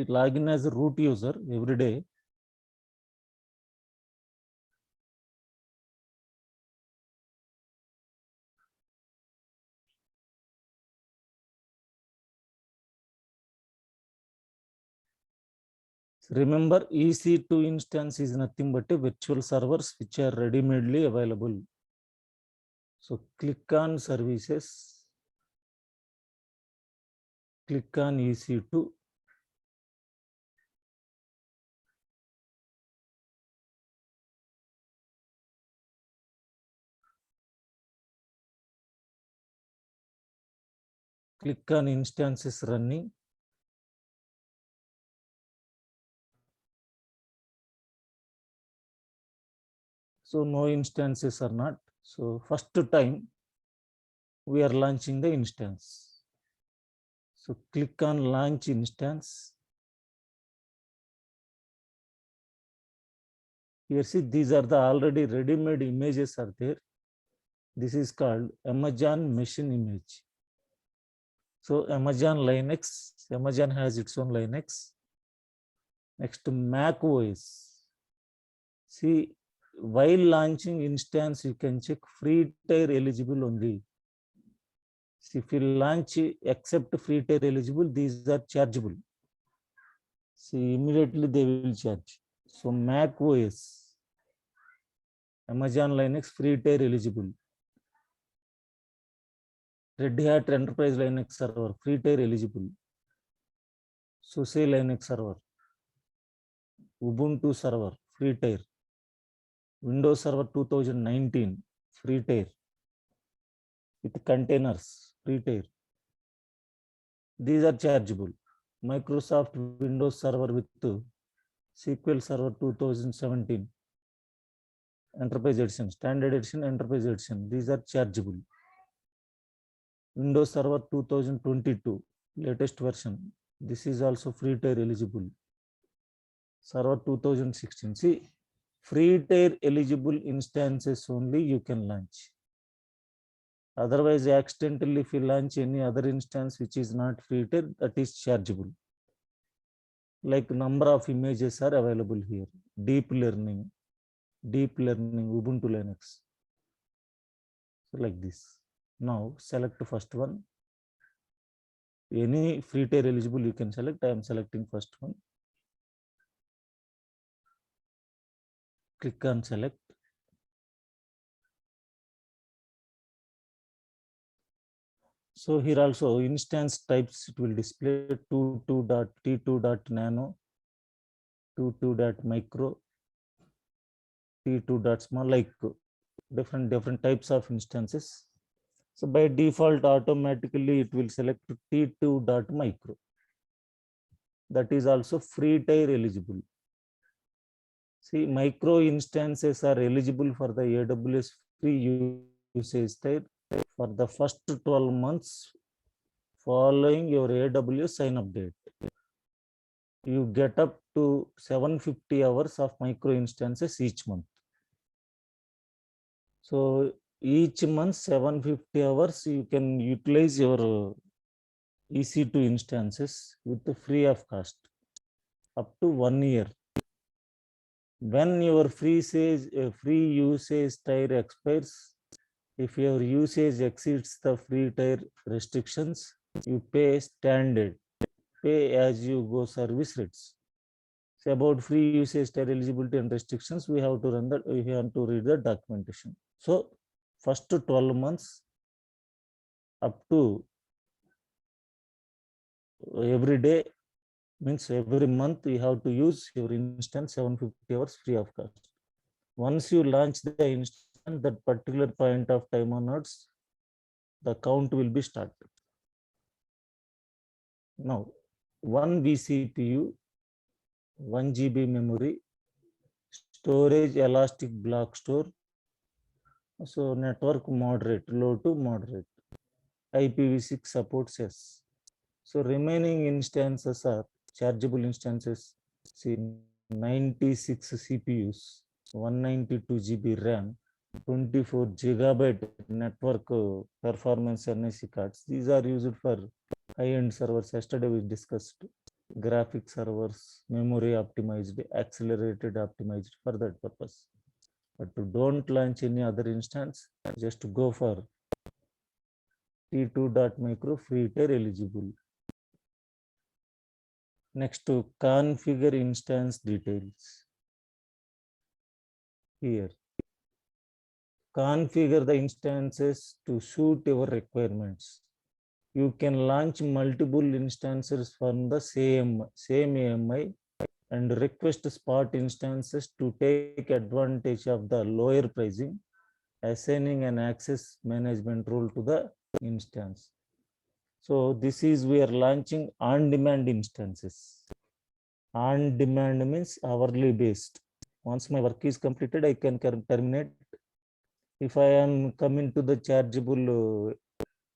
log in as a root user every day. Remember, EC2 instance is nothing but a virtual servers which are ready-madely available. So click on services, click on EC2. Click on instances running. So no instances are not. So first time we are launching the instance. So click on launch instance. Here see, these are the already ready-made images are there. This is called Amazon machine image. So Amazon Linux, Amazon has its own Linux. Next, Mac OS. See, while launching instance, you can check free tier eligible only. See, if you launch except free tier eligible, these are chargeable. See, immediately they will charge. So Mac OS, Amazon Linux free tier eligible. Red Hat Enterprise Linux server free tier eligible. SUSE Linux server, Ubuntu server free tier, Windows Server 2019 free tier with containers free tier. These are chargeable. Microsoft Windows Server with SQL Server 2017 Enterprise Edition, Standard Edition, Enterprise Edition. These are chargeable. Windows Server 2022 latest version. This is also free tier eligible. Server 2016. See, free tier eligible instances only you can launch. Otherwise, accidentally if you launch any other instance which is not free tier, that is chargeable. Like number of images are available here. Deep learning, Ubuntu Linux. So like this. Now select the first one. Any free tier eligible you can select. I am selecting first one. Click on select. So here also instance types it will display 22.t2.nano, 22.micro, t2.small, like different types of instances. So by default, automatically it will select t2.micro. That is also free tier eligible. See, micro instances are eligible for the AWS free usage tier for the first 12 months following your AWS sign up date. You get up to 750 hours of micro instances each month. So each month 750 hours you can utilize your EC2 instances with the free of cost up to 1 year. When your free usage tier expires, if your usage exceeds the free tier restrictions, you pay standard, pay as you go service rates. So about free usage tier eligibility and restrictions, we have to read the documentation. So first 12 months up to every day, means every month you have to use your instance 750 hours free of cost. Once you launch the instance, that particular point of time onwards, the count will be started. Now, 1 vCPU, 1 GB memory, storage elastic block store, so network moderate, low to moderate, IPv6 supports yes. So remaining instances are chargeable instances. See, 96 CPUs, 192 GB RAM, 24 gigabyte network performance NIC cards. These are used for high-end servers. Yesterday we discussed. graphic servers, memory optimized, accelerated optimized for that purpose. But don't launch any other instance, just go for T2.micro free tier eligible. Next to configure instance details. Here, configure the instances to suit your requirements. You can launch multiple instances from the same AMI and request spot instances to take advantage of the lower pricing, assigning an access management role to the instance. So this is we are launching on-demand instances. On-demand means hourly based. Once my work is completed, I can terminate. If I am coming to the chargeable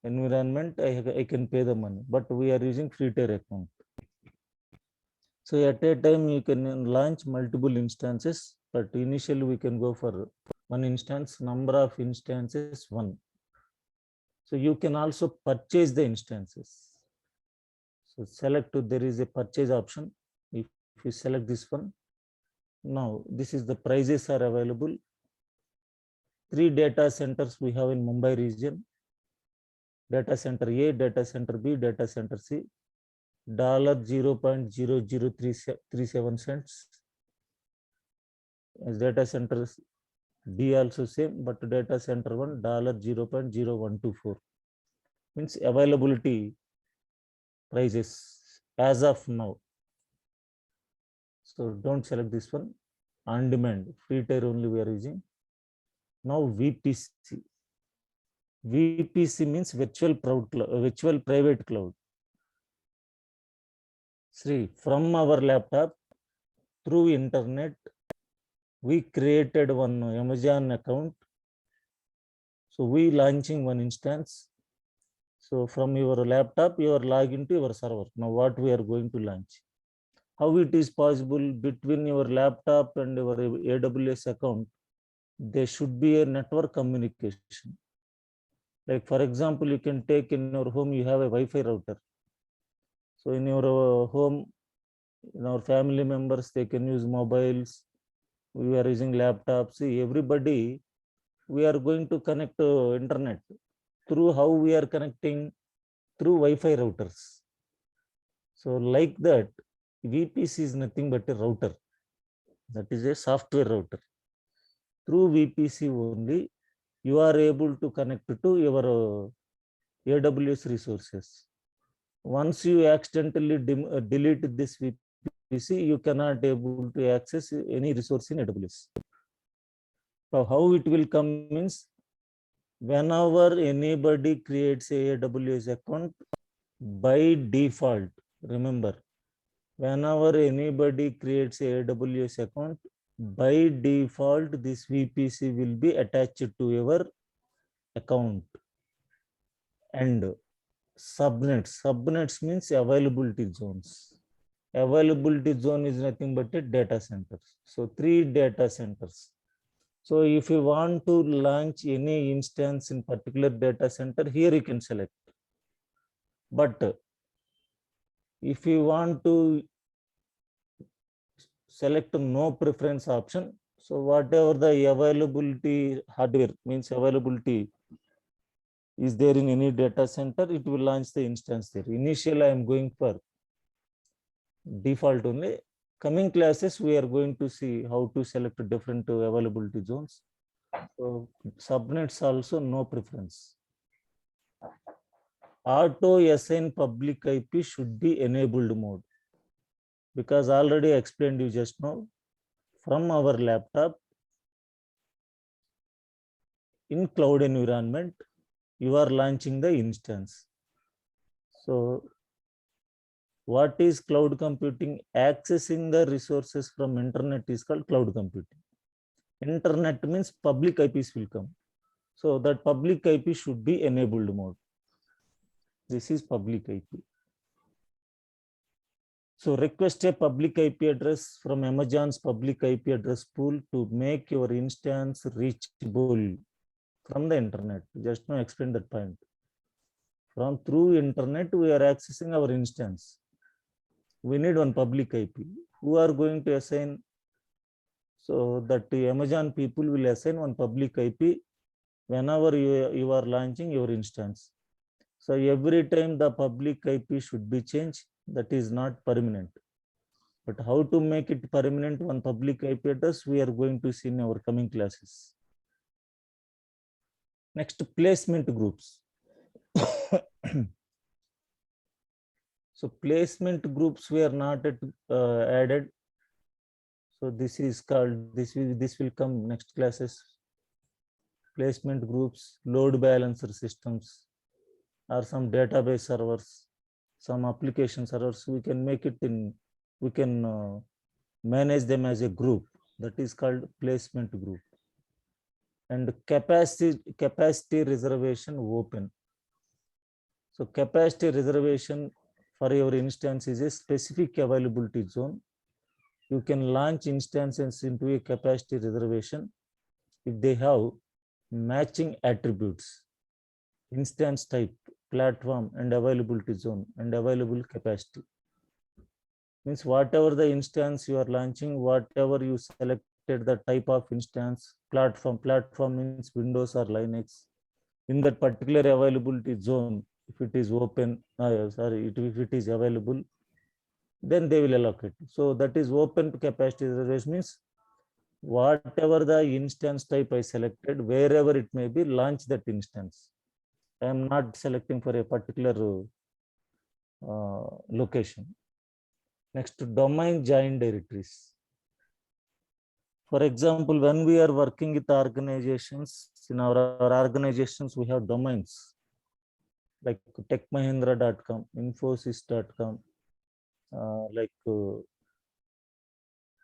environment, I can pay the money, but we are using free tier account. So at a time you can launch multiple instances, but initially we can go for one instance, number of instances, one. So you can also purchase the instances. So select, there is a purchase option. If you select this one, now this is the prices are available. 3 data centers we have in Mumbai region. Data center A, data center B, data center C. $0.00337 as data center D also same, but data center one $0.0124 means availability prices as of now. So don't select this one. On demand, free tier only we are using. Now VPC. VPC means virtual private cloud. See, from our laptop through internet, we created one Amazon account. So we launching one instance. So from your laptop, you are log into your server. Now what we are going to launch? How it is possible between your laptop and your AWS account? There should be a network communication. Like for example, you can take in your home, you have a Wi-Fi router. So in your home, in our family members, they can use mobiles. We are using laptops. See, everybody, we are going to connect to internet. Through how we are connecting? Through Wi-Fi routers. So like that, VPC is nothing but a router. That is a software router. Through VPC only, you are able to connect to your AWS resources. Once you accidentally delete this VPC, you cannot able to access any resource in AWS. So how it will come means, whenever anybody creates a AWS account, by default, remember, whenever anybody creates a AWS account, by default, this VPC will be attached to your account. And subnets means availability zones. Availability zone is nothing but a data center. So 3 data centers. So if you want to launch any instance in particular data center, here you can select. But if you want to select no preference option, so whatever the availability hardware means availability is there in any data center, it will launch the instance there. Initially, I am going for default only. Coming classes, we are going to see how to select different availability zones. So subnets also no preference. Auto assign public IP should be enabled mode, because already I explained you just now. From our laptop in cloud environment, you are launching the instance. So what is cloud computing? Accessing the resources from internet is called cloud computing. Internet means public IPs will come. So that public IP should be enabled mode. This is public IP. So request a public IP address from Amazon's public IP address pool to make your instance reachable from the internet. Just now explain that point. From through internet, we are accessing our instance. we need one public IP. Who are going to assign? So that the Amazon people will assign one public IP whenever you are launching your instance. So every time the public IP should be changed. That is not permanent. But how to make it permanent one public IP address, we are going to see in our coming classes. Next, placement groups. So placement groups were not added. So this is called, this will come next classes. Placement groups, load balancer systems, or some database servers, some application servers. We can make it in, we can manage them as a group. That is called placement group. And capacity reservation open. So capacity reservation for your instance is a specific availability zone. You can launch instances into a capacity reservation if they have matching attributes: instance type, platform, and availability zone, and available capacity. Means whatever the instance you are launching, whatever you selected the type of instance, platform means Windows or Linux, in that particular availability zone, if it is open, if it is available, then they will allocate. So that is open capacity reservation, means whatever the instance type I selected, wherever it may be, launch that instance. I am not selecting for a particular location. Next, domain join directories. For example, when we are working with organizations, in our organizations, we have domains like techmahindra.com, infosys.com,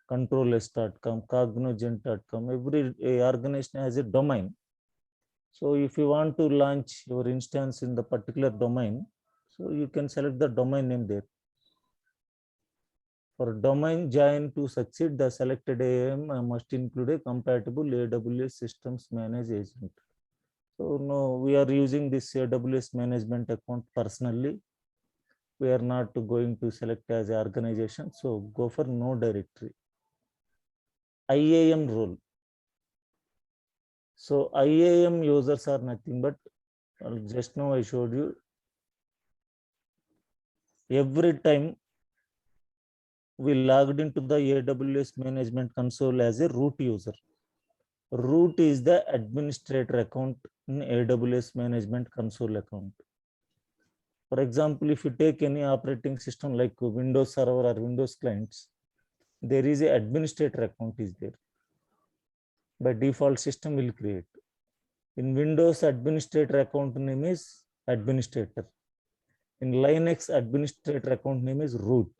controllers.com, cognizant.com. Every organization has a domain. So if you want to launch your instance in the particular domain, so you can select the domain name there. For domain join to succeed, the selected AAM must include a compatible AWS systems manage agent. So no, we are using this AWS management account personally. We are not going to select as an organization. So go for no directory. IAM role. So IAM users are nothing but, just now I showed you, every time we logged into the AWS management console as a root user. Root is the administrator account in AWS management console account. For example, if you take any operating system like Windows Server or Windows clients, there is an administrator account is there. By default, system will create. In Windows, administrator account name is administrator. In Linux, administrator account name is root.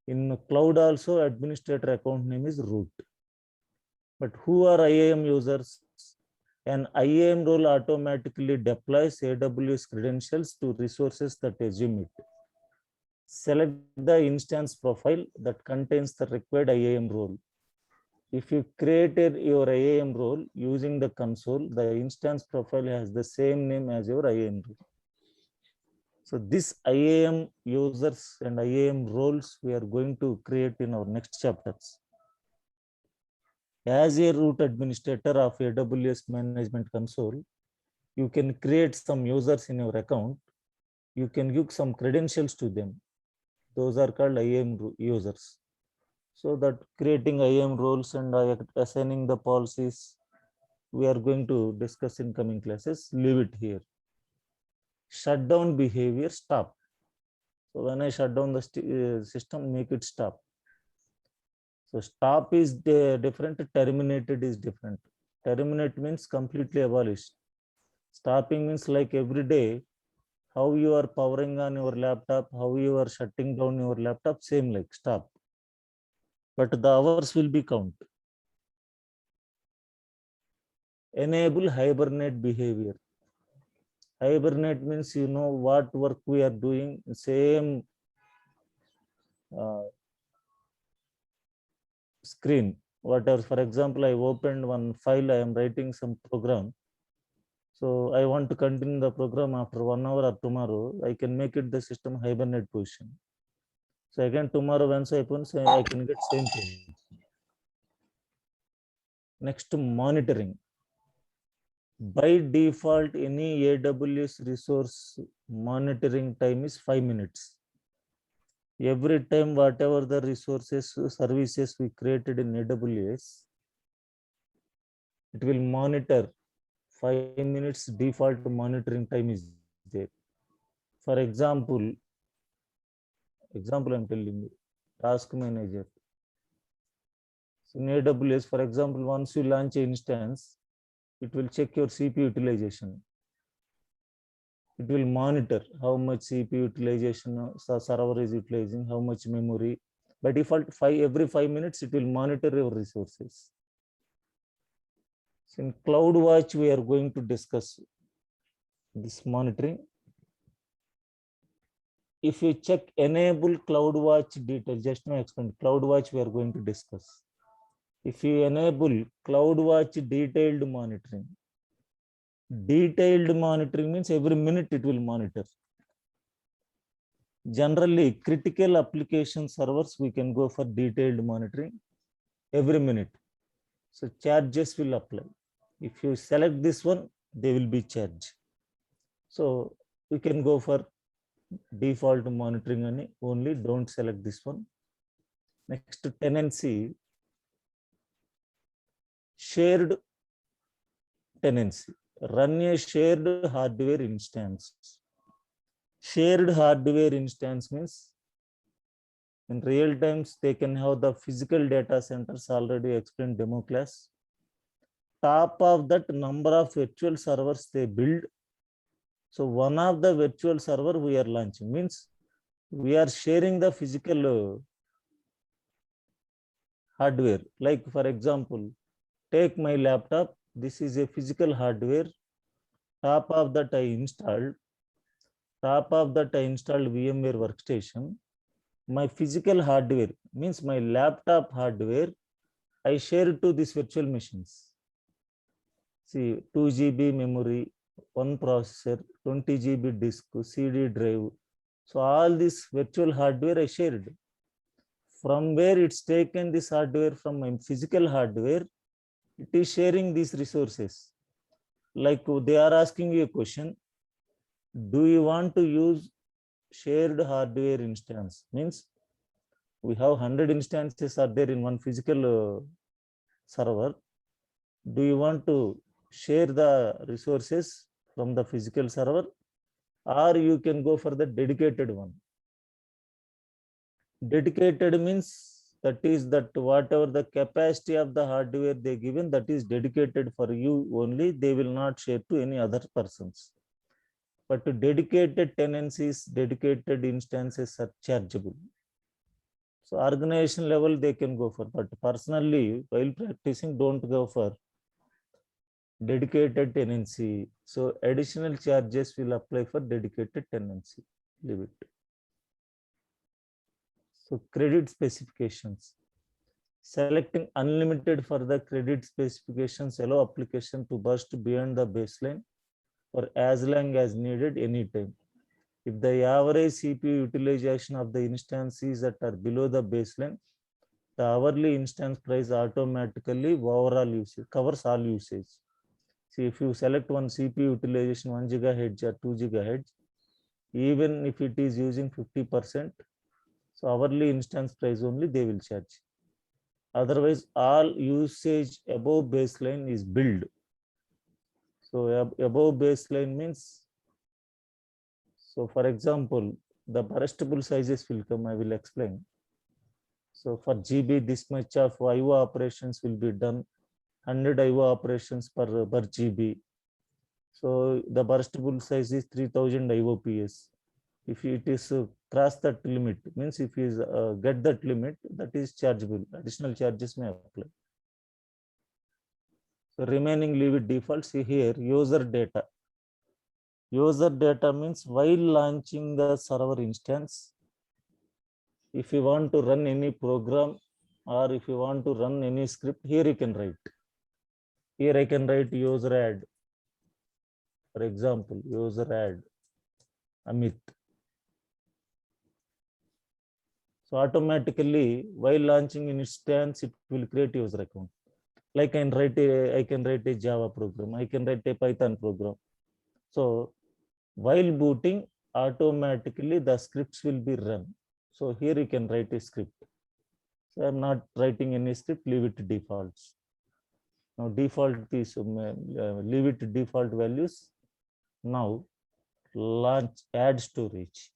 In cloud also, administrator account name is root. But who are IAM users? An IAM role automatically deploys AWS credentials to resources that assume it. Select the instance profile that contains the required IAM role. If you created your IAM role using the console, the instance profile has the same name as your IAM role. So this IAM users and IAM roles we are going to create in our next chapters. As a root administrator of AWS management console, you can create some users in your account. You can give some credentials to them. Those are called IAM users. So that creating IAM roles and assigning the policies, we are going to discuss in coming classes. Leave it here. Shutdown behavior, stop. So when I shut down the system, make it stop. So stop is different, terminated is different. Terminate means completely abolished. Stopping means like every day, how you are powering on your laptop, how you are shutting down your laptop, same like stop. But the hours will be count. Enable hibernate behavior. Hibernate means you know what work we are doing, same screen. Whatever, for example, I opened one file, I am writing some program. So I want to continue the program after 1 hour or tomorrow, I can make it the system hibernate position. So again, tomorrow once I open, so I can get same thing. Next, monitoring. By default, any AWS resource monitoring time is 5 minutes. Every time, whatever the resources, services we created in AWS, it will monitor 5 minutes default monitoring time is there. For example, I'm telling you, task manager. So in AWS, for example, once you launch an instance, it will check your CPU utilization. It will monitor how much CPU utilization server is utilizing, how much memory. By default, every 5 minutes, it will monitor your resources. So in CloudWatch, we are going to discuss this monitoring. If you check enable CloudWatch detail, just now explained, CloudWatch we are going to discuss. If you enable CloudWatch detailed monitoring means every minute it will monitor. Generally, critical application servers, we can go for detailed monitoring every minute. So charges will apply. If you select this one, they will be charged. So we can go for default monitoring only, don't select this one. Next, tenancy. Shared tenancy. Run a shared hardware instance. Shared hardware instance means in real times, they can have the physical data centers already explained demo class. Top of that, number of virtual servers they build. So one of the virtual server we are launching means we are sharing the physical hardware. Like for example, take my laptop. This is a physical hardware. Top of that I installed VMware workstation. My physical hardware means my laptop hardware, I share to these virtual machines. See, 2 GB memory, one processor, 20 GB disk, CD drive. So all this virtual hardware I shared. From where it's taken this hardware from my physical hardware, it is sharing these resources. Like they are asking you a question, do you want to use shared hardware instance? Means we have 100 instances are there in one physical server. Do you want to share the resources from the physical server, or you can go for the dedicated one? Dedicated means that is that whatever the capacity of the hardware they given, that is dedicated for you only. They will not share to any other persons. But to dedicated tenancies, dedicated instances are chargeable. So organization level they can go for, but personally while practicing, don't go for dedicated tenancy. So additional charges will apply for dedicated tenancy. Leave it. So credit specifications. Selecting unlimited for the credit specifications allow application to burst beyond the baseline for as long as needed anytime. If the average CPU utilization of the instances that are below the baseline, the hourly instance price automatically overall usage covers all usage. See, if you select one CPU utilization 1 gigahertz or 2 gigahertz, even if it is using 50%, so hourly instance price only they will charge. Otherwise, all usage above baseline is billed. So above baseline means, so for example, the burstable sizes will come, I will explain. So for GB, this much of IO operations will be done, 100 IO operations per GB. So the burstable size is 3000 IOPS. If it is cross that limit, means if you get that limit, that is chargeable. Additional charges may apply. So remaining leave it default. See here, user data. User data means while launching the server instance, if you want to run any program or if you want to run any script, here you can write. Here I can write user add. For example, user add Amit. So automatically, while launching an instance, it will create user account. Like I can write a Java program, I can write a Python program. So while booting, automatically the scripts will be run. So here you can write a script. So I'm not writing any script, leave it to defaults. Now default is leave it to default values. Now launch add storage.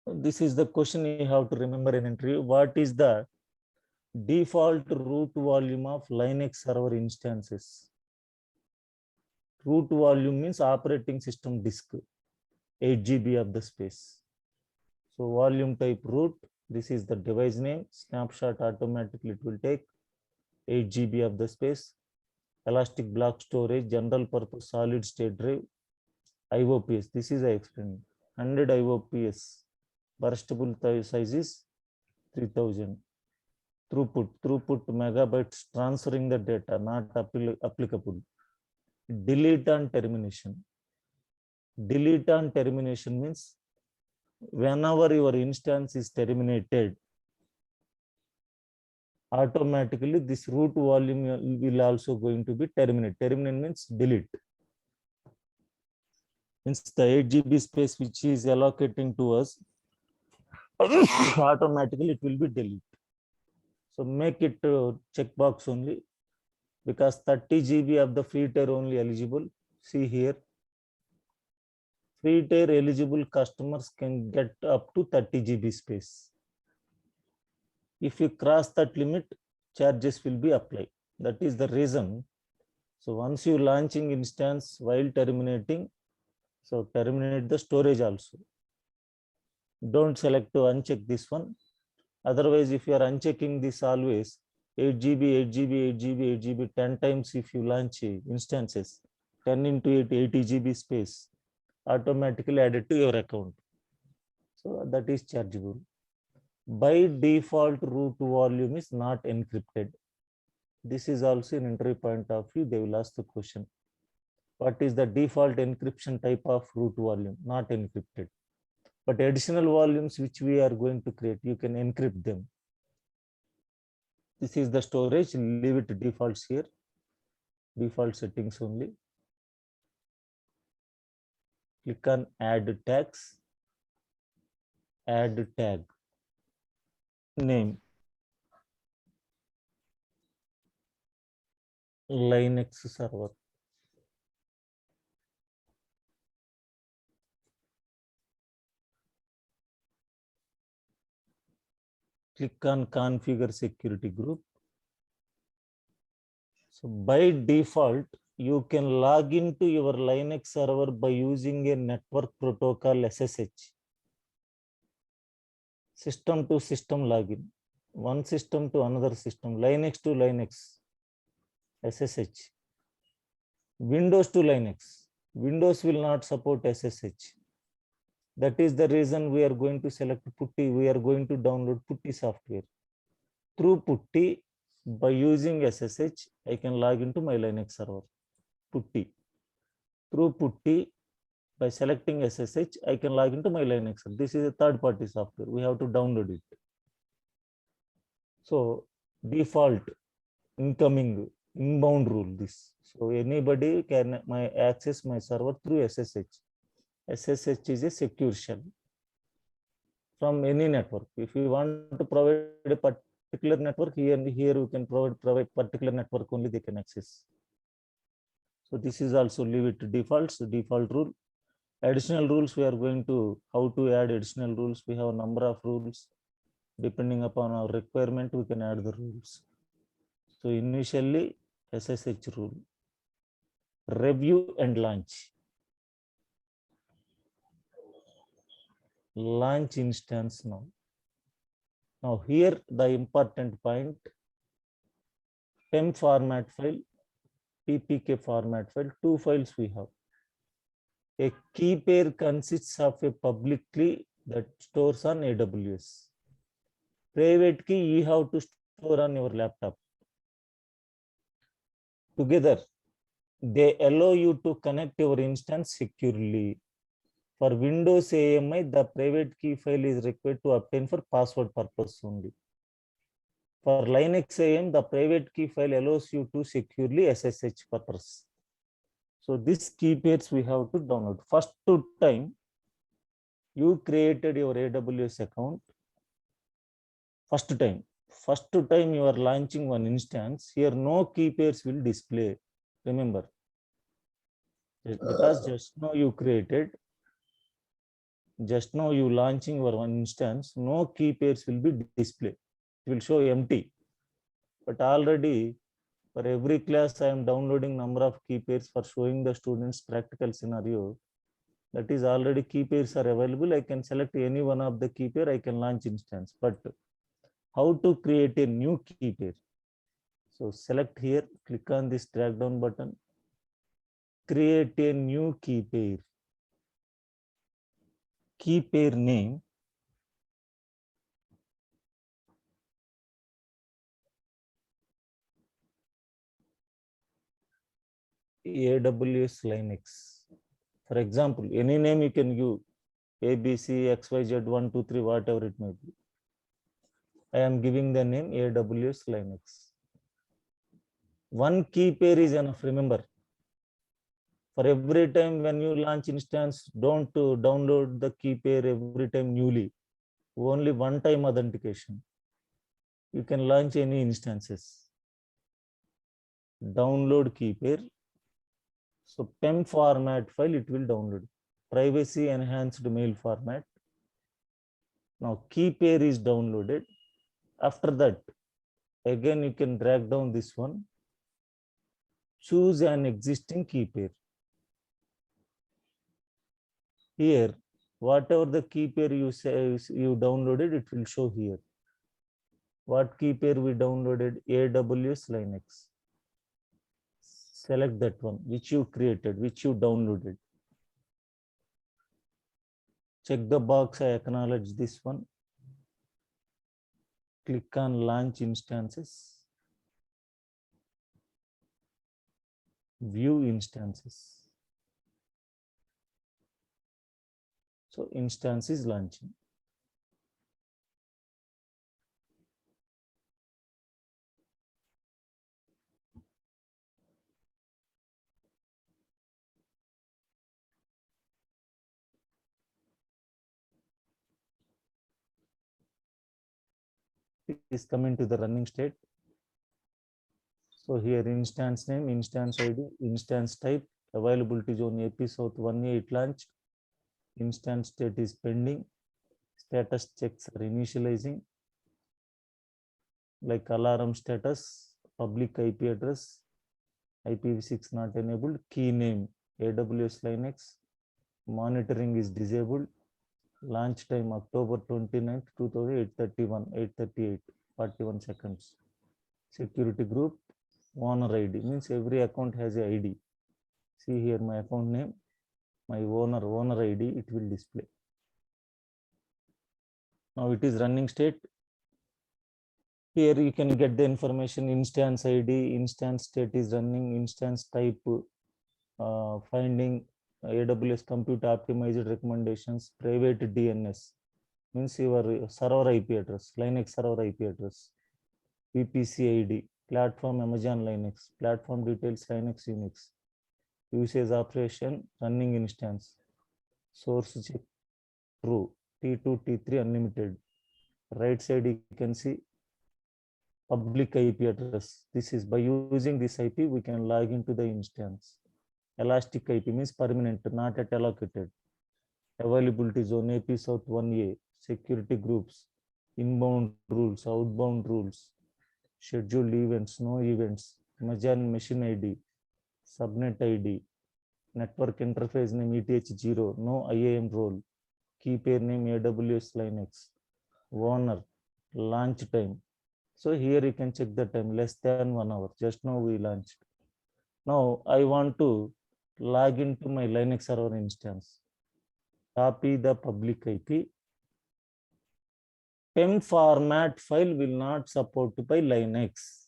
This is the question you have to remember in interview. What is the default root volume of Linux server instances? Root volume means operating system disk, 8 GB of the space. So volume type root, this is the device name, snapshot automatically it will take 8 GB of the space, elastic block storage, general purpose solid state drive, IOPS, this is I explained, 100 IOPS, burstable size is 3000. Throughput megabytes transferring the data, not applicable. Delete on termination. Delete on termination means whenever your instance is terminated, automatically this root volume will also going to be terminated. Terminate means delete. Means the 8 GB space which is allocating to us, automatically it will be delete. So make it checkbox only, because 30 GB of the free tier only eligible. See here, free tier eligible customers can get up to 30 GB space. If you cross that limit, charges will be applied. That is the reason. So once you launching instance while terminating, so terminate the storage also. Don't select to uncheck this one. Otherwise, if you are unchecking this always, 8 GB, 8 GB, 8 GB, 8 GB, 10 times if you launch instances, 10 into 8, 80 GB space, automatically added to your account. So that is chargeable. By default, root volume is not encrypted. This is also an interview point of view. They will ask the question. What is the default encryption type of root volume? Not encrypted. But additional volumes which we are going to create, you can encrypt them. This is the storage. Leave it to defaults here. Default settings only. Click on add tags. Add tag. Name. Linux server. Click on configure security group. So by default, you can log into your Linux server by using a network protocol SSH. System to system login. One system to another system. Linux to Linux. SSH. Windows to Linux. Windows will not support SSH. That is the reason we are going to select Putty. We are going to download Putty software. Through Putty, by using SSH, I can log into my Linux server. Putty. Through Putty, by selecting SSH, I can log into my Linux server. This is a third-party software. We have to download it. So default incoming inbound rule this. So anybody can access my server through SSH. SSH is a secure shell from any network. If you want to provide a particular network, here we can provide particular network only they can access. So this is also leave it to defaults, default rule. Additional rules we are going to, how to add additional rules. We have a number of rules. Depending upon our requirement, we can add the rules. So initially SSH rule. Review and launch. Launch instance now. Now here the important point, temp format file, PPK format file, two files we have. A key pair consists of a public key that stores on AWS. Private key you have to store on your laptop. Together, they allow you to connect your instance securely. For Windows AMI, the private key file is required to obtain for password purpose only. For Linux AM, the private key file allows you to securely SSH purpose. So this key pairs we have to download. First time you created your AWS account. First time you are launching one instance. Here no key pairs will display. Remember, because just now you created. Just now you launching your one instance, no key pairs will be displayed. It will show empty. But already for every class I am downloading number of key pairs for showing the students practical scenario. That is already key pairs are available. I can select any one of the key pair, I can launch instance. But how to create a new key pair? So select here, click on this drag down button, create a new key pair. Key pair name, AWS Linux. For example, any name you can give, ABC, XYZ, 1, 2, 3, whatever it may be. I am giving the name AWS Linux. One key pair is enough, remember. For every time when you launch instance, don't download the key pair every time newly. Only one time authentication. You can launch any instances. Download key pair. So PEM format file it will download. Privacy enhanced mail format. Now key pair is downloaded. After that, again you can drag down this one. Choose an existing key pair. Here, whatever the key pair you say you downloaded, it will show here. What key pair we downloaded? AWS Linux. Select that one which you created, which you downloaded. Check the box, I acknowledge this one. Click on launch instances. View instances. So instance is launching. It is coming to the running state. So here instance name, instance ID, instance type, availability zone AP South 1A it launched. Instance state is pending. Status checks are initializing. Like alarm status, public IP address, IPv6 not enabled, key name AWS Linux, monitoring is disabled, launch time October 29th, 2031, 8:38, 41 seconds. Security group, owner ID, means every account has a ID. See here my account name, my owner ID, it will display. Now it is running state. Here you can get the information, instance ID, instance state is running, instance type, finding AWS compute optimized recommendations, private DNS, means your server IP address, Linux server IP address, VPC ID, platform Amazon Linux, platform details Linux Unix, usage operation, running instance, source check true, T2, T3 unlimited. Right side you can see public IP address. This is by using this IP, we can log into the instance. Elastic IP means permanent, not at allocated. Availability zone AP South 1A, security groups, inbound rules, outbound rules, scheduled events, no events, Amazon machine ID, subnet ID, network interface name ETH0, no IAM role, key pair name AWS Linux, owner, launch time. So here you can check the time, less than 1 hour. Just now we launched. Now I want to log into my Linux server instance. Copy the public IP. PEM format file will not support by Linux.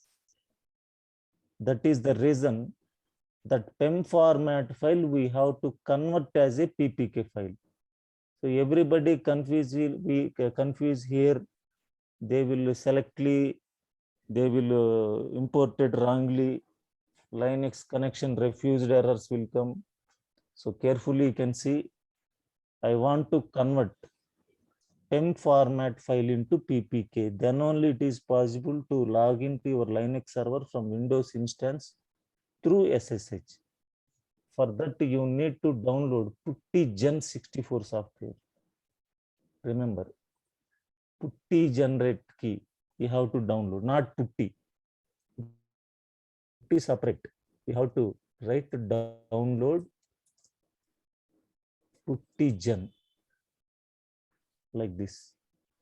That is the reason that PEM format file we have to convert as a PPK file. So everybody confused will be confused here. They will selectly, they will imported wrongly. Linux connection refused errors will come. So carefully you can see, I want to convert PEM format file into PPK. Then only it is possible to log into your Linux server from Windows instance through SSH. For that, you need to download Putty Gen 64 software. Remember, Putty generate key you have to download, not Putty. Putty separate. You have to write download Putty Gen like this.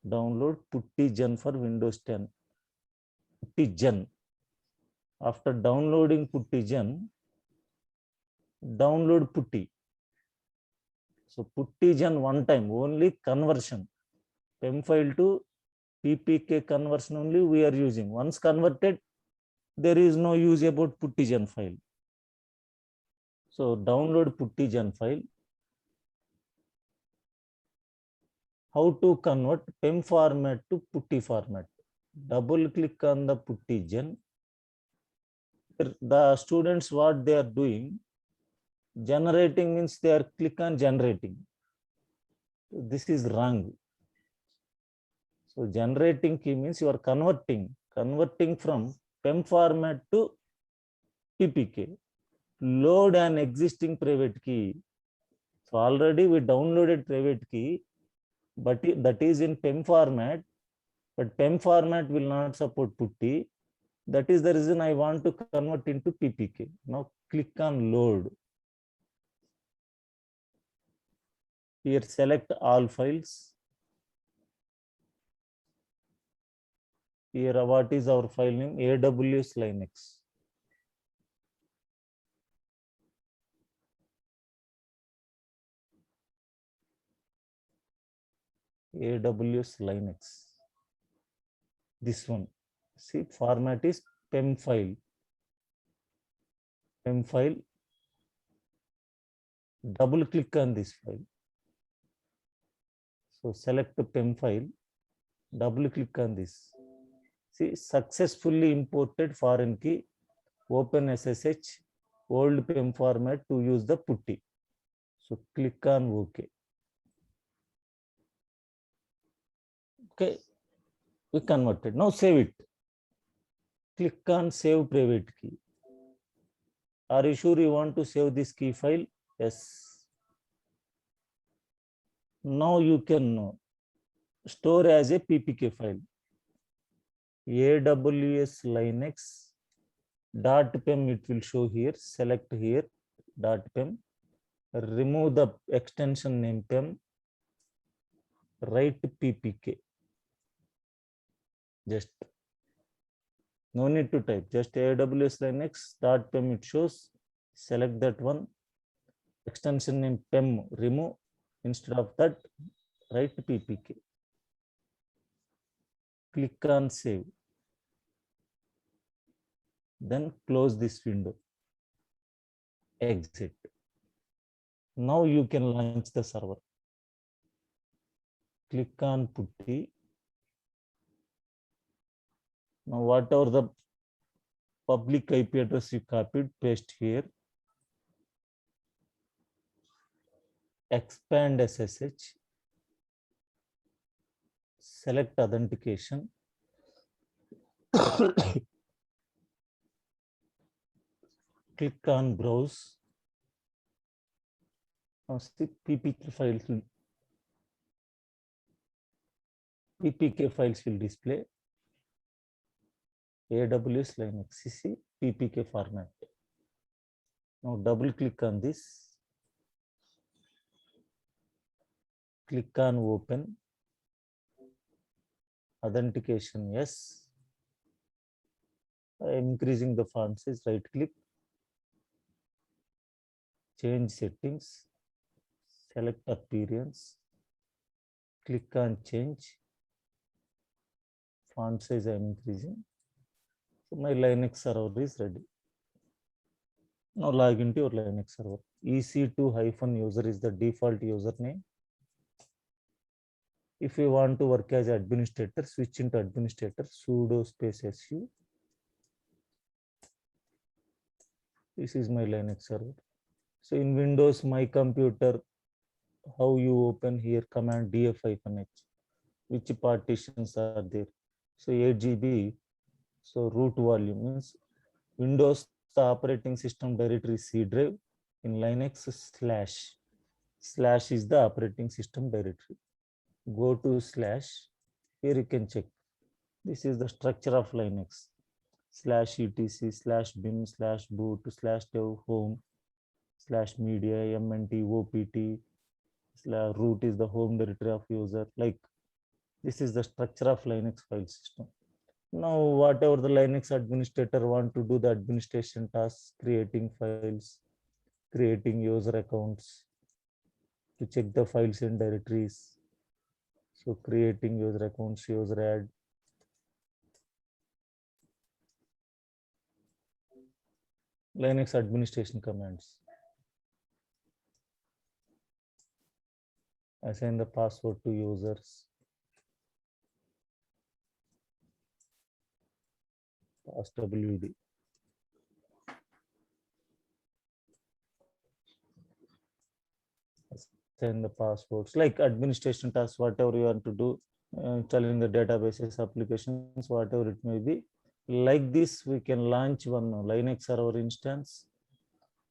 Download Putty Gen for Windows 10. Putty Gen. After downloading Putty Gen, download Putty. So Putty Gen one time, only conversion. PEM file to PPK conversion only we are using. Once converted, there is no use about Putty Gen file. So download Putty Gen file. How to convert PEM format to Putty format? Double click on the Putty Gen. The students, what they are doing, generating means they are click on generating. This is wrong. So generating key means you are converting from PEM format to PPK. Load an existing private key. So already we downloaded private key, but that is in PEM format, but PEM format will not support Putty. That is the reason I want to convert into PPK. Now click on load. Here select all files. Here what is our file name? AWS Linux. AWS Linux. This one. See, format is PEM file. PEM file. Double click on this file. So select the PEM file. Double click on this. See, successfully imported foreign key. Open SSH. Old PEM format to use the Putty. So click on OK. Okay, we converted. Now save it. Click on save private key. Are you sure you want to save this key file? Yes. Now you can store as a PPK file. AWS Linux .pem it will show here. Select here .pem. Remove the extension name PEM. Write PPK. Just no need to type. Just AWS Linux .pem it shows. Select that one. Extension name PEM remove. Instead of that, write PPK. Click on save. Then close this window. Exit. Now you can launch the server. Click on Putty. Now whatever the public IP address you copied, paste here. Expand SSH. Select authentication. Click on browse. Now see PPK files will display. AWS Linux CC PPK format. Now double click on this. Click on open. Authentication yes. I am increasing the font size. Right click. Change settings. Select appearance. Click on change. Font size I am increasing. So my Linux server is ready. Now log into your Linux server. EC2-user is the default username. If you want to work as administrator, switch into administrator, sudo space su. This is my Linux server. So in Windows, my computer, how you open here command df-h, which partitions are there. So 8 GB. So root volume means Windows, the operating system directory C drive. In Linux, slash is the operating system directory. Go to slash. Here you can check. This is the structure of Linux. /etc, /bin, /boot, /dev home, /media, mnt, opt, /root is the home directory of user. Like this is the structure of Linux file system. Now, whatever the Linux administrator want to do the administration tasks, creating files, creating user accounts, to check the files and directories. So creating user accounts, user add. Linux administration commands. Assign the password to users. Passwd. Assign the passwords, like administration tasks, whatever you want to do, installing the databases, applications, whatever it may be. Like this, we can launch one Linux server instance.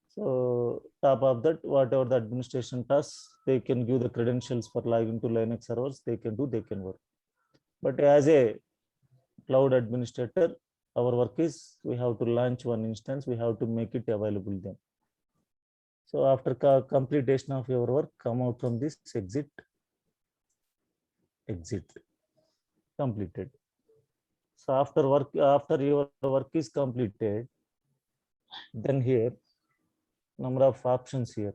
So top of that, whatever the administration tasks, they can give the credentials for logging to Linux servers, they can do, they can work. But as a cloud administrator, our work is we have to launch one instance, we have to make it available then. So after completion of your work, come out from this, exit, completed. So after your work is completed, then here number of options here.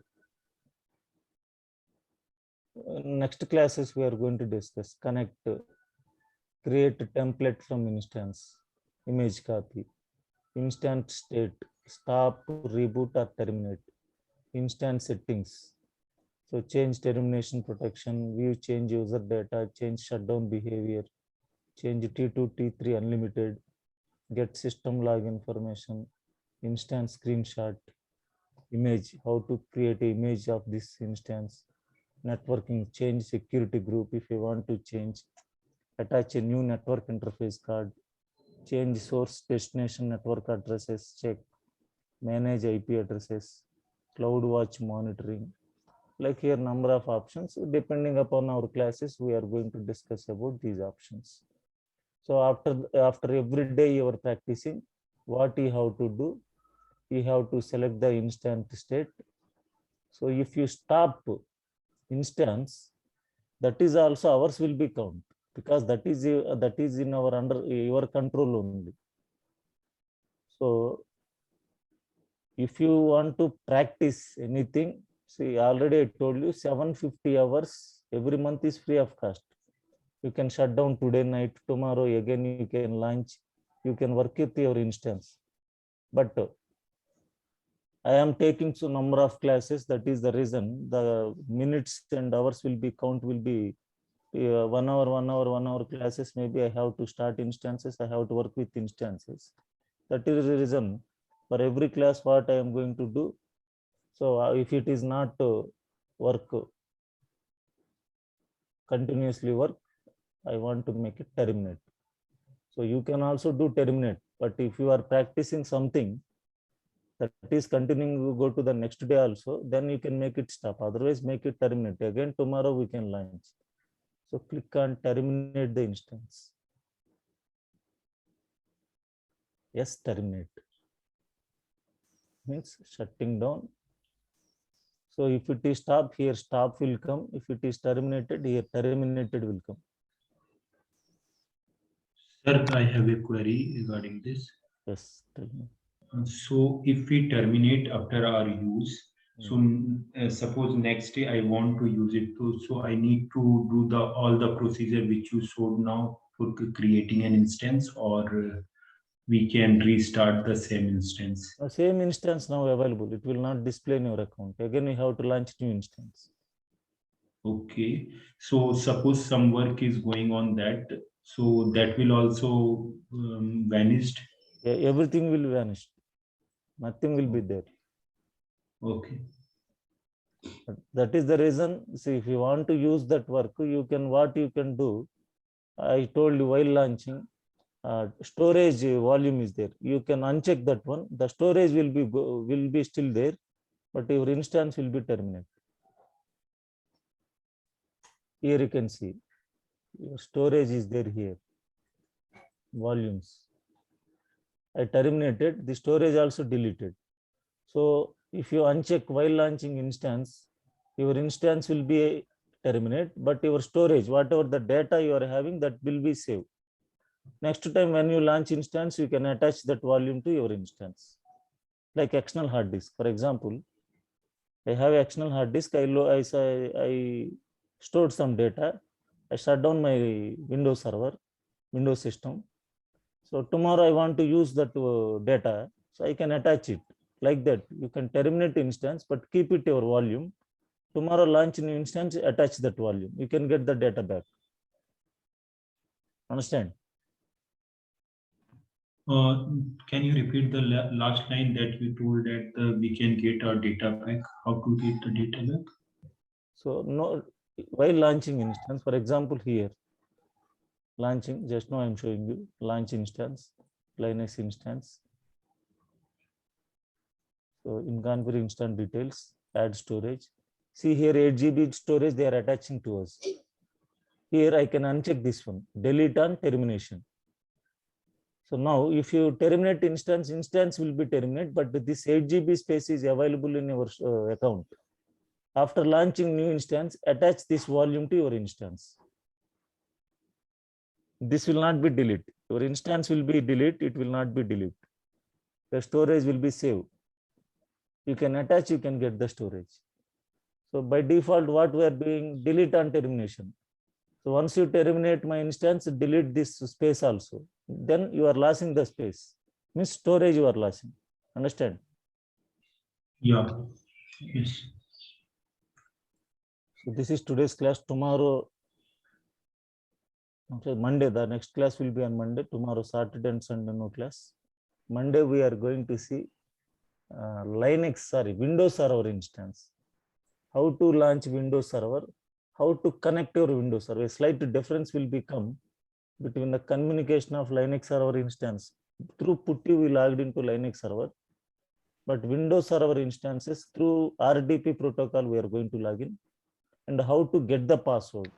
Next classes we are going to discuss connect, create template from instance, image copy, instant state, stop, reboot or terminate, instance settings. So change termination protection, view change user data, change shutdown behavior, change T2, T3 unlimited, get system log information, instance screenshot, image, how to create an image of this instance, networking, change security group if you want to change, attach a new network interface card, change source destination network addresses, check, manage IP addresses, CloudWatch monitoring. Like here number of options, depending upon our classes, we are going to discuss about these options. So after every day you are practicing, what you have to do, you have to select the instant state. So if you stop instance, that is also ours will be count, because that is in our under your control only. So if you want to practice anything, see already I told you 750 hours every month is free of cost. You can shut down today night, tomorrow again you can launch, you can work with your instance. But I am taking so number of classes, that is the reason the minutes and hours will be count will be 1 hour classes. Maybe I have to start instances, I have to work with instances. That is the reason for every class what I am going to do. So if it is not work, continuously work, I want to make it terminate. So you can also do terminate, but if you are practicing something that is continuing, you go to the next day also, then you can make it stop. Otherwise, make it terminate. Again, tomorrow we can launch. So click on terminate the instance. Yes, terminate. Means shutting down. So if it is stop, here stop will come. If it is terminated, here terminated will come. Sir, I have a query regarding this. Yes, tell me. So if we terminate after our use, so suppose next day I want to use it too, so I need to do all the procedure which you showed now for creating an instance, or we can restart the same instance. The same instance now available. It will not display in your account. Again, you have to launch new instance. Okay. So suppose some work is going on that, so that will also vanished. Everything will vanish. Nothing will be there. Okay. That is the reason. See, if you want to use that work, what you can do. I told you while launching, storage volume is there. You can uncheck that one. The storage will be still there, but your instance will be terminated. Here you can see your storage is there here. Volumes. I terminated. The storage also deleted. So if you uncheck while launching instance, your instance will be terminate, but your storage, whatever the data you are having, that will be saved. Next time when you launch instance, you can attach that volume to your instance. Like external hard disk. For example, I have external hard disk. I stored some data. I shut down my Windows server, Windows system. So tomorrow I want to use that data. So I can attach it like that. You can terminate instance, but keep it your volume. Tomorrow launch new instance, attach that volume. You can get the data back. Understand? Can you repeat the last line that you told that we can get our data back? How to get the data back? So no, while launching instance, for example, here, launching, just now I'm showing you, launch instance, Linux instance. So in configure instance details, add storage. See here 8 GB storage they are attaching to us. Here I can uncheck this one, delete on termination. So now if you terminate instance will be terminated, but this 8 GB space is available in your account. After launching new instance, attach this volume to your instance. This will not be deleted. Your instance will be deleted, it will not be deleted. The storage will be saved. You can attach, you can get the storage. So by default, what we are doing, delete on termination. So once you terminate my instance, delete this space also. Then you are losing the space. Means storage you are losing. Understand? Yeah. Yes. So this is today's class. Tomorrow, okay, Monday, the next class will be on Monday. Tomorrow, Saturday and Sunday, no class. Monday, we are going to see Windows Server instance. How to launch Windows Server, how to connect your Windows Server. A slight difference will become between the communication of Linux Server instance. Through PuTTY, we logged into Linux Server, but Windows Server instances through RDP protocol, we are going to log in, and how to get the password.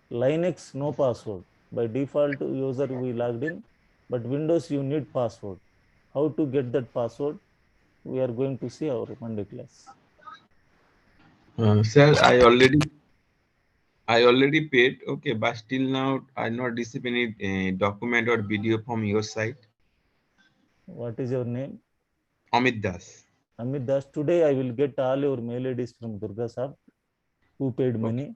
Linux, no password. By default, user we logged in, but Windows, you need password. How to get that password? We are going to see our Monday class. Sir, I already paid. Okay, but still now I not receive any document or video from your side. What is your name? Amit Das. Amit Das, today I will get all your mail IDs from Durga Saab, who paid money.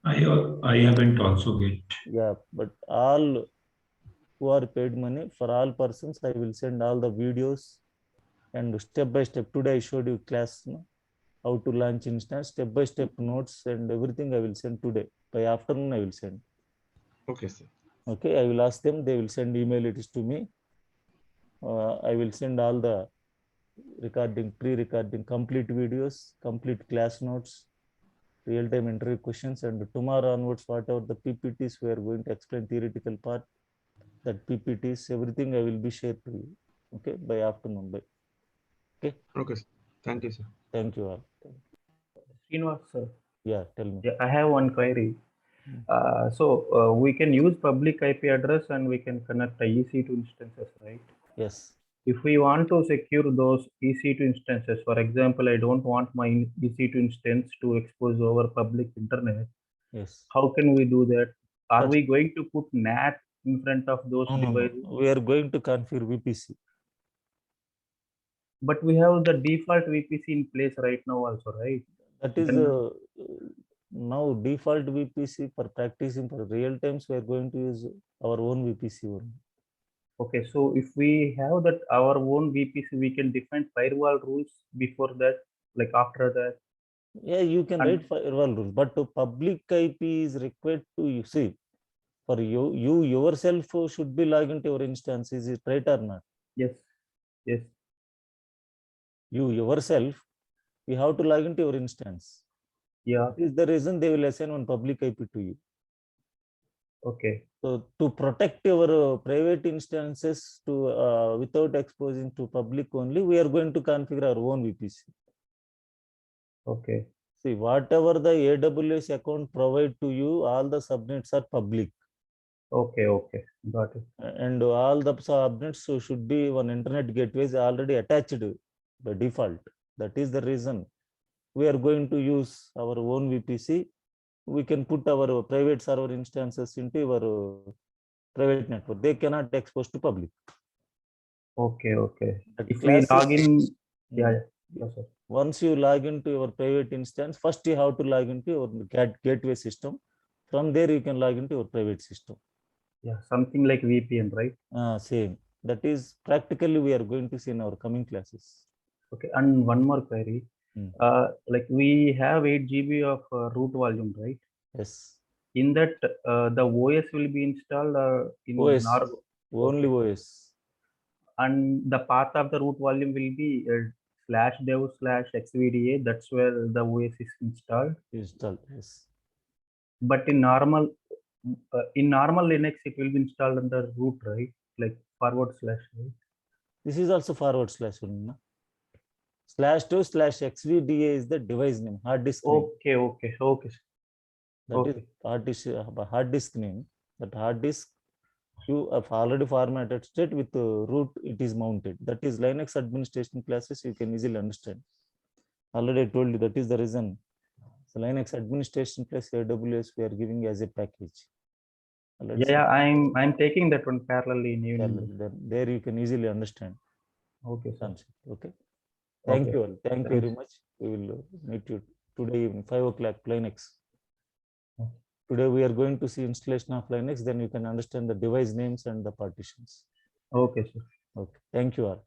I haven't also get. Yeah, but all who are paid money, for all persons, I will send all the videos and step by step. Today I showed you class, no? How to launch instance, step by step notes and everything I will send today. By afternoon I will send. Okay, sir. Okay, I will ask them, they will send email it is to me. I will send all the recording, pre-recording, complete videos, complete class notes, real-time interview questions, and tomorrow onwards, whatever the PPTs we are going to explain theoretical part, that PPTs, everything I will be shared to you. Okay, by afternoon. By okay. Okay, sir. Thank you, sir. Thank you all. Srinivas, sir. Yeah, tell me. Yeah, I have one query. So we can use public IP address and we can connect EC2 instances, right? Yes. If we want to secure those EC2 instances, for example, I don't want my EC2 instance to expose over public internet. Yes. How can we do that? Are That's, we going to put NAT in front of those devices? no. We are going to configure VPC. But we have the default VPC in place right now also, right? That is Then, now default VPC for practicing for real times. We are going to use our own VPC only. okay, so if we have that our own VPC, we can define firewall rules before that, like after that. Yeah, you can And- write firewall rules, but to public IP is required to you see. For you yourself should be logged into your instance. Is it right or not? Yes. Yes. You yourself, you have to log into your instance. Yeah. That is the reason they will assign one public IP to you. Okay. So to protect your private instances to without exposing to public only, we are going to configure our own VPC. Okay. See, whatever the AWS account provide to you, all the subnets are public, Okay. Okay. Got it. and all the subnets should be one internet gateways already attached by default. That is the reason we are going to use our own VPC. We can put our private server instances into our private network. They cannot expose to public. Okay. Okay. That If we class log is- in, yeah. Yeah. Yes, sir. Once you log into your private instance, first you have to log into your gateway system. From there, you can log into your private system. Yeah. Something like VPN, right? Same. That is practically we are going to see in our coming classes. Okay. And one more query. Hmm. Like we have 8 GB of root volume, right? Yes. In that, the OS will be installed in OS. Only Okay. OS. And the path of the root volume will be /dev/xvda. That's where the OS is installed. Installed. Yes. But in normal Linux, it will be installed under root, right? Like /, right? This is also forward slash only. No? /2/xvda is the device name, hard disk name. Okay. Okay. Okay. That is Okay. hard disk name. That hard disk you have already formatted state with root it is mounted. That is Linux administration classes, you can easily understand. Already I told you that is the reason. So Linux administration plus AWS we are giving as a package. Yeah. I'm taking that one parallelly in evening. There you can easily understand Okay, sir. concept. Okay. Thank Okay. you all. Thank you very much. We will meet you today in 5 o'clock Linux. Okay. Today we are going to see installation of Linux, then you can understand the device names and the partitions. Okay, sir. Okay. Thank you all.